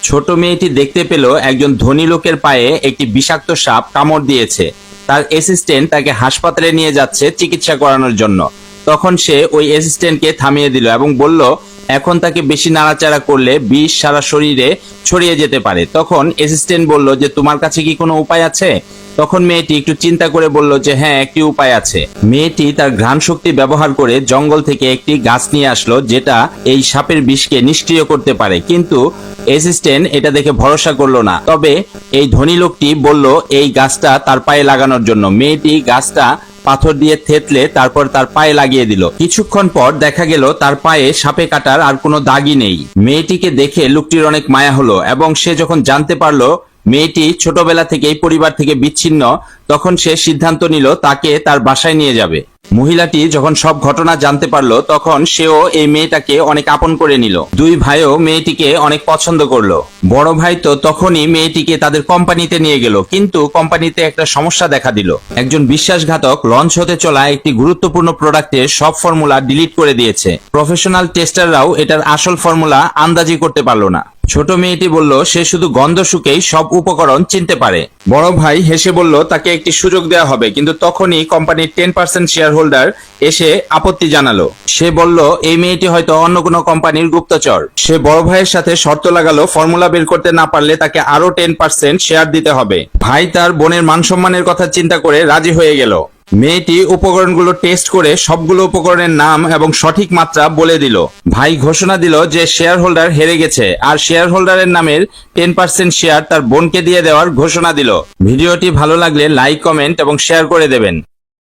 ছোট মেয়েটি দেখতে পেল একজন ধনী লোকের পায়ে একটি বিষাক্ত সাপ কামড় দিয়েছে। তার অ্যাসিস্ট্যান্ট তাকে হাসপাতালে নিয়ে যাচ্ছে চিকিৎসা করানোর জন্য। তখন সে ওই অ্যাসিস্ট্যান্টকে থামিয়ে দিল এবং বলল এখন তাকে বেশি নাড়াচাড়া করলে বিষ সারা শরীরে ছড়িয়ে যেতে পারে। তখন অ্যাসিস্ট্যান্ট বলল যে তোমার কাছে কি কোনো উপায় আছে? তখন মেয়েটি একটু চিন্তা করে বলল যে হ্যাঁ, একটি উপায় আছে। মেয়েটি তার ঘ্রাণ শক্তি ব্যবহার করে জঙ্গল থেকে একটি গাছ নিয়ে আসলো যেটা এই সাপের বিষকে নিষ্ক্রিয় করতে পারে। কিন্তু অ্যাসিস্ট্যান্ট এটা দেখে ভরসা করলো না। তবে এই ধনী লোকটি বলল এই গাছটা তার পায়ে লাগানোর জন্য। মেয়েটি গাছটা পাথর দিয়ে থেতলে তারপর তার পায়ে লাগিয়ে দিল। কিছুক্ষণ পর দেখা গেল তার পায়ে সাপে কাটার আর কোনো দাগই নেই। মেয়েটিকে দেখে লোকটির অনেক মায়া হলো এবং সে যখন জানতে পারলো মেয়েটি ছোটবেলা থেকেই পরিবার থেকে বিচ্ছিন্ন, তখন সে সিদ্ধান্ত নিল তাকে তার বাসায় নিয়ে যাবে। মহিলাটি যখন সব ঘটনা জানতে পারলো তখন সেও এই মেয়েটাকে অনেক আপন করে নিল। দুই ভাইও মেয়েটিকে অনেক পছন্দ করলো। বড় ভাই তো তখনই মেয়েটিকে তাদের কোম্পানিতে নিয়ে গেল, কিন্তু কোম্পানিতে একটা সমস্যা দেখা দিল। একজন বিশ্বাসঘাতক লঞ্চ হতে চলা একটি গুরুত্বপূর্ণ প্রোডাক্টের সব ফর্মুলা ডিলিট করে দিয়েছে। প্রফেশনাল টেস্টাররাও এটার আসল ফর্মুলা আন্দাজি করতে পারলো না। ছোট মেয়েটি বলল সে শুধু গন্ধ শুকেই সব উপকরণ চিনতে পারে। বড় ভাই হেসে বলল তাকে একটি সুযোগ দেওয়া হবে, কিন্তু তখনই কোম্পানির 10% শেয়ার হোল্ডার এসে আপত্তি জানালো। সে বলল এই মেয়েটি হয়তো অন্য কোনো কোম্পানির গুপ্তচর। সে বড় ভাইয়ের সাথে শর্ত লাগালো ফর্মুলা বের করতে না পারলে তাকে আরো 10% শেয়ার দিতে হবে। ভাই তার বোনের মান সম্মানের কথা চিন্তা করে রাজি হয়ে গেল। মেয়েটি উপকরণগুলো টেস্ট করে সবগুলো উপকরণের নাম এবং সঠিক মাত্রা বলে দিল। ভাই ঘোষণা দিল যে শেয়ার হোল্ডার হেরে গেছে আর শেয়ার হোল্ডারের নামের 10% শেয়ার তার বোনকে দিয়ে দেওয়ার ঘোষণা দিল। ভিডিওটি ভালো লাগলে লাইক, কমেন্ট এবং শেয়ার করে দেবেন।